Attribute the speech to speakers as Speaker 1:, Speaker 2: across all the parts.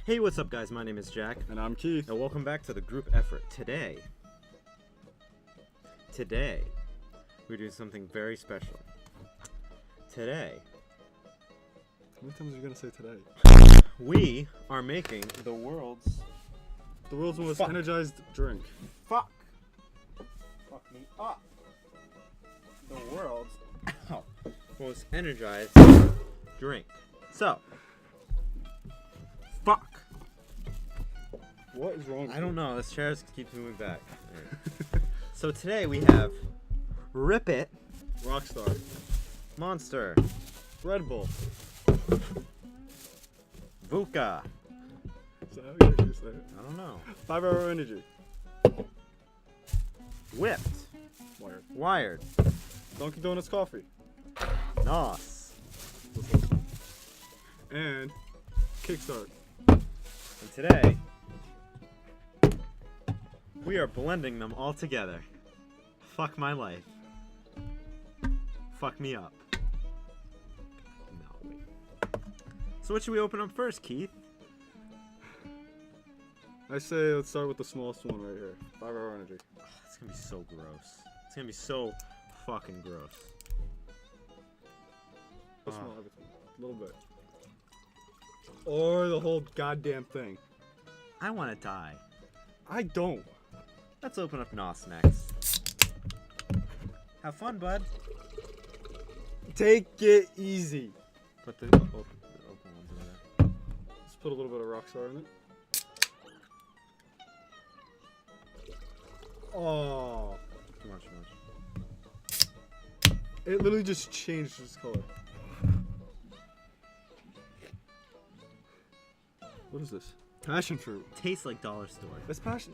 Speaker 1: Hey, what's up, guys? My name is Jack.
Speaker 2: And I'm Keith.
Speaker 1: And welcome back to the group effort. Today, we're doing something very special. Today,
Speaker 2: How many times are you gonna say today?
Speaker 1: we are making the world's
Speaker 2: most energized drink.
Speaker 1: Fuck me up. The world's most energized drink. So, fuck.
Speaker 2: What is wrong with
Speaker 1: I don't know. This chair keeps moving back. Right. So today we have Rip It,
Speaker 2: Rockstar,
Speaker 1: Monster,
Speaker 2: Red Bull.
Speaker 1: Vodka.
Speaker 2: Is that how you actually say it?
Speaker 1: I don't know.
Speaker 2: 5 Hour Energy.
Speaker 1: Whipped.
Speaker 2: Wired.
Speaker 1: Wired.
Speaker 2: Dunkin' Donuts coffee.
Speaker 1: Nos.
Speaker 2: And Kickstart.
Speaker 1: And today, we are blending them all together. Fuck my life. Fuck me up. No. So what should we open up first, Keith?
Speaker 2: I say let's start with the smallest one right here. 5 Hour Energy.
Speaker 1: Oh, it's gonna be so gross. It's gonna be so fucking gross.
Speaker 2: How small everything? A little bit. Or the whole goddamn thing.
Speaker 1: I wanna die.
Speaker 2: I don't.
Speaker 1: Let's open up Nos next. Have fun, bud.
Speaker 2: Take it easy.
Speaker 1: Put the open ones in there.
Speaker 2: Let's put a little bit of Rockstar in it. Oh.
Speaker 1: Too much.
Speaker 2: It literally just changed its color. What is this? Passion fruit.
Speaker 1: Tastes like dollar store.
Speaker 2: That's passion.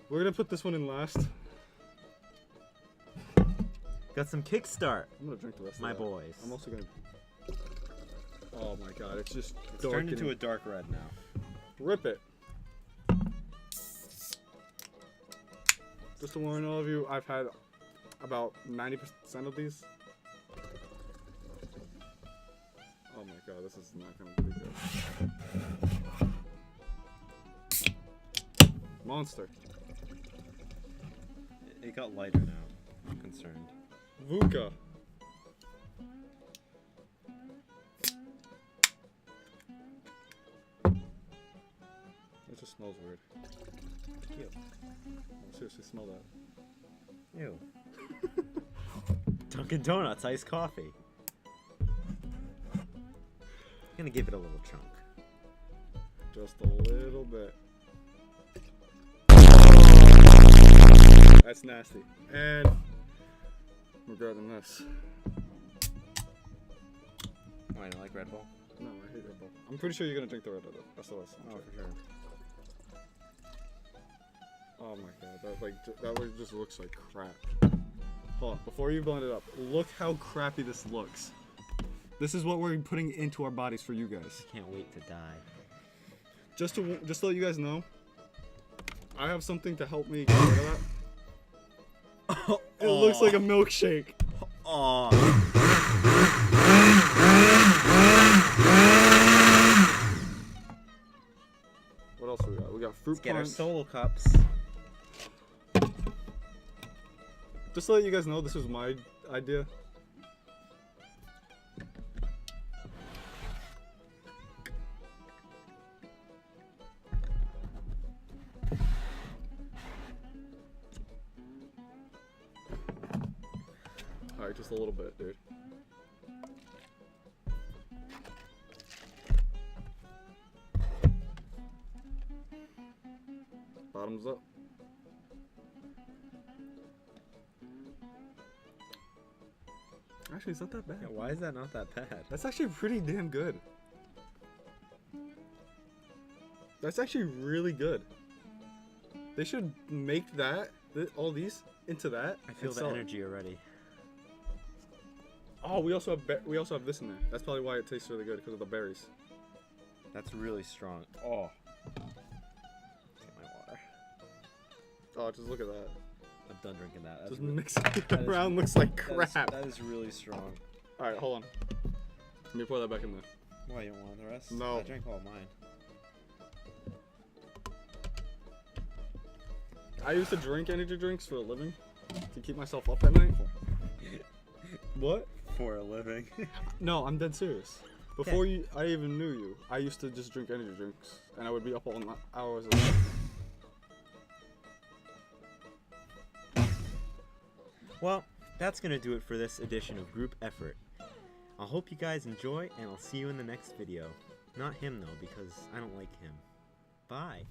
Speaker 2: We're gonna put this one in last.
Speaker 1: Got some Kickstart,
Speaker 2: I'm gonna drink the rest
Speaker 1: my
Speaker 2: of that.
Speaker 1: boys.
Speaker 2: I'm also gonna. Oh my god, it's just
Speaker 1: It's turned
Speaker 2: darkening.
Speaker 1: into a dark red now.
Speaker 2: Rip it. Just to warn all of you, I've had about 90% of these. Oh my god, this is not gonna be good. Monster.
Speaker 1: It got lighter now. I'm concerned.
Speaker 2: Vodka. It just smells weird.
Speaker 1: Cute.
Speaker 2: Oh, seriously, smell that.
Speaker 1: Ew. Dunkin' Donuts iced coffee. I'm gonna give it a little chunk.
Speaker 2: Just a little bit. That's nasty. And I'm regretting this.
Speaker 1: Oh, I don't like Red Bull.
Speaker 2: No, I hate Red Bull. I'm pretty sure you're gonna drink the rest of this.
Speaker 1: Oh, for sure.
Speaker 2: Oh my god, that just looks like crap. Hold on, before you blend it up, look how crappy this looks. This is what we're putting into our bodies for you guys.
Speaker 1: Can't wait to die.
Speaker 2: Just to let you guys know, I have something to help me get rid of that. It looks like a milkshake.
Speaker 1: Aww.
Speaker 2: What else do we got? We got fruit
Speaker 1: Let's get our
Speaker 2: punch.
Speaker 1: solo cups.
Speaker 2: Just to let you guys know, this was my idea. Alright, just a little bit, dude. Bottoms up. Actually, it's not that bad.
Speaker 1: Yeah, why is that not that bad?
Speaker 2: That's actually pretty damn good. That's actually really good. They should make that, all these, into that.
Speaker 1: I feel
Speaker 2: and
Speaker 1: the
Speaker 2: sell it.
Speaker 1: energy already.
Speaker 2: Oh, we also have this in there. That's probably why it tastes really good, because of the berries.
Speaker 1: That's really strong. Oh. Get my water.
Speaker 2: Oh, just look at that.
Speaker 1: I'm done drinking that. That's
Speaker 2: Just
Speaker 1: really,
Speaker 2: mixing it
Speaker 1: that is-
Speaker 2: around looks like crap.
Speaker 1: That is really strong.
Speaker 2: Alright, hold on. Let me pour that back in there.
Speaker 1: Why, you don't want the rest?
Speaker 2: No.
Speaker 1: I drank all mine.
Speaker 2: I used to drink energy drinks for a living to keep myself up at night. What?
Speaker 1: For a living.
Speaker 2: No, I'm dead serious. Before I even knew you, I used to just drink energy drinks, and I would be up all hours of the night.
Speaker 1: Well, that's going to do it for this edition of Group Effort. I hope you guys enjoy, and I'll see you in the next video. Not him, though, because I don't like him. Bye.